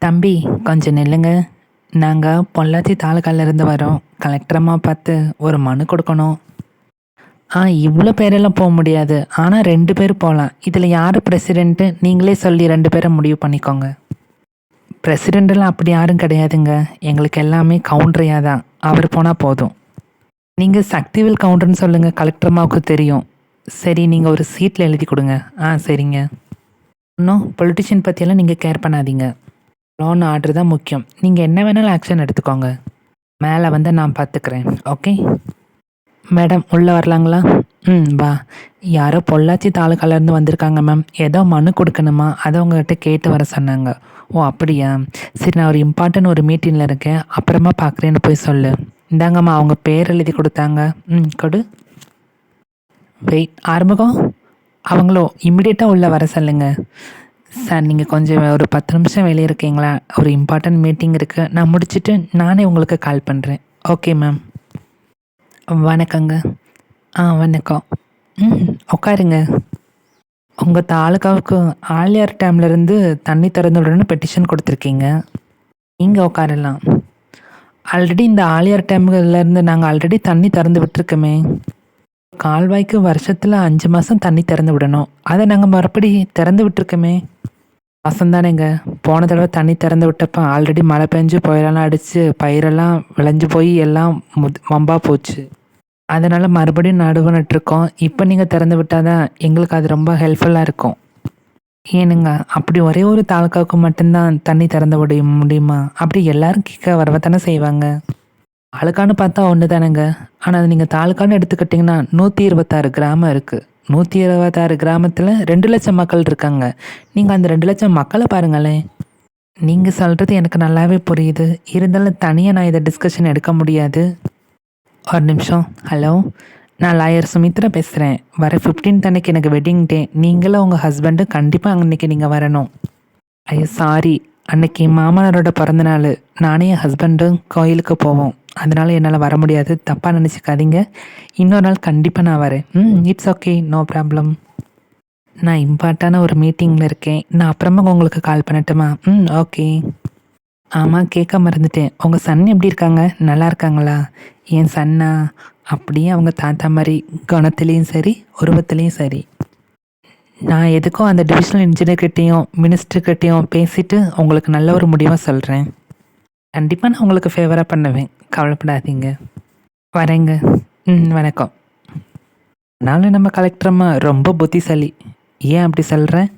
தம்பி, கொஞ்சம் நில்லுங்க. நாங்கள் பொள்ளாச்சி தாலுக்காலேருந்து வரோம். கலெக்டர் அம்மா பார்த்து ஒரு மனு கொடுக்கணும். இவ்வளோ பேரெல்லாம் போக முடியாது. ஆனால் 2 பேர் போகலாம். இதில் யார் பிரசிடெண்ட்டு நீங்களே சொல்லி 2 பேரை முடிவு பண்ணிக்கோங்க. பிரசிடெண்டெல்லாம் அப்படி யாரும் கிடையாதுங்க. எங்களுக்கு எல்லாமே கவுண்டரையாக தான். அவர் போனால் போதும். நீங்கள் சக்திவேல் கவுண்டர்னு சொல்லுங்கள், கலெக்டர் அம்மாவுக்கு தெரியும். சரி, நீங்கள் ஒரு சீட்டில் எழுதி கொடுங்க. சரிங்க. இன்னும் பொலிட்டிஷியன் பற்றியெல்லாம் நீங்கள் கேர் பண்ணாதீங்க. லோன் ஆர்டர் தான் முக்கியம். நீங்கள் என்ன வேணாலும் ஆக்ஷன் எடுத்துக்கோங்க. மேலே வந்து நான் பார்த்துக்கிறேன். ஓகே மேடம், உள்ளே வரலாங்களா? வா. யாரோ பொள்ளாச்சி தாலுக்காலேருந்து வந்திருக்காங்க மேம். ஏதோ மனு கொடுக்கணுமா, அதை உங்கள்கிட்ட கேட்டு வர சொன்னாங்க. ஓ அப்படியா, சரி. நான் ஒரு இம்பார்ட்டன்ட் ஒரு மீட்டிங்கில் இருக்கேன், அப்புறமா பார்க்குறேன்னு போய் சொல்லு. இந்தாங்கம்மா, அவங்க பேர் எழுதி கொடுத்தாங்க. கொடு. வெயிட். ஆறுமுகம், அவங்களோ இம்மிடியட்டாக உள்ளே வர சொல்லுங்க. சார், நீங்கள் கொஞ்சம் ஒரு 10 நிமிஷம் வெளியே இருக்கீங்களா? ஒரு இம்பார்ட்டன்ட் மீட்டிங் இருக்குது, நான் முடிச்சுட்டு நானே உங்களுக்கு கால் பண்ணுறேன். Okay ma'am. வணக்கங்க. வணக்கம். உட்காருங்க. உங்கள் தாலுக்காவுக்கு ஆலியார் டேம்லேருந்து தண்ணி திறந்து விடணும்னு பெட்டிஷன் கொடுத்துருக்கீங்க. நீங்கள் உட்காரலாம். ஆல்ரெடி இந்த ஆலியார் டேம்லேருந்து நாங்கள் ஆல்ரெடி தண்ணி திறந்து விட்டுருக்கோமே. கால்வாய்க்கு வருஷத்தில் 5 மாதம் தண்ணி திறந்து விடணும். அதை நாங்கள் மறுபடி திறந்து விட்டுருக்கோமே. மாதம் தானேங்க. போன தடவை தண்ணி திறந்து விட்டப்போ ஆல்ரெடி மழை பெஞ்சு புயலெல்லாம் அடித்து பயிரெல்லாம் விளைஞ்சு போய் எல்லாம் வம்பாக போச்சு. அதனால் மறுபடியும் நடுவு நட்டுருக்கோம். இப்போ நீங்கள் திறந்து விட்டால் தான் எங்களுக்கு அது ரொம்ப ஹெல்ப்ஃபுல்லாக இருக்கும். ஏனுங்க, அப்படி ஒரே ஒரு தாலுக்காவுக்கு மட்டும்தான் தண்ணி திறந்து விட முடியுமா? அப்படி எல்லாரும் கேட்க வரவ தானே செய்வாங்க. தாலுக்கான்னு பார்த்தா ஒன்று தானேங்க. ஆனால் அது நீங்கள் தாலுக்கான்னு எடுத்துக்கிட்டிங்கன்னா 126 கிராமம் இருக்குது. 126 கிராமத்தில் 2 லட்சம் மக்கள் இருக்காங்க. நீங்கள் அந்த 2 லட்சம் மக்களை பாருங்களேன். நீங்கள் சொல்கிறது எனக்கு நல்லாவே புரியுது. இருந்தாலும் தனியாக நான் இதை டிஸ்கஷன் எடுக்க முடியாது. ஒரு நிமிஷம். ஹலோ, நான் லாயர் சுமித்ரா பேசுகிறேன். வர 15th அன்னைக்கு எனக்கு வெட்டிங் டே. நீங்களும் உங்கள் ஹஸ்பண்டு கண்டிப்பாக அன்றைக்கி நீங்கள் வரணும். ஐயோ சாரி, அன்னைக்கு மாமனாரோட பிறந்தநாள். நானே என் ஹஸ்பண்டும் கோயிலுக்கு போவோம். அதனால் என்னால் வர முடியாது, தப்பாக நினச்சிக்காதீங்க. இன்னொரு நாள் கண்டிப்பாக நான் வரேன். It's okay, no problem. நான் இம்பார்ட்டான ஒரு மீட்டிங்கில் இருக்கேன். நான் அப்புறமா உங்களுக்கு கால் பண்ணட்டுமா? ஓகே. ஆமாம், கேட்க மறந்துட்டேன். உங்கள் சன் எப்படி இருக்காங்க? நல்லா இருக்காங்களா? என் சன்னா அப்படியே அவங்க தாத்தா மாதிரி, குணத்துலேயும் சரி உருவத்துலேயும் சரி. நான் எதுக்கும் அந்த டிவிஷனல் இன்ஜினியர்கிட்டையும் மினிஸ்டர்கிட்டையும் பேசிவிட்டு உங்களுக்கு நல்ல ஒரு முடிவாக சொல்கிறேன். கண்டிப்பாக நான் உங்களுக்கு ஃபேவராக பண்ணுவேன், கவலைப்படாதீங்க. வரேங்க. வணக்கம். ஆனாலும் நம்ம கலெக்டர் அம்மா ரொம்ப புத்திசாலி. ஏன் அப்படி சொல்கிறேன்?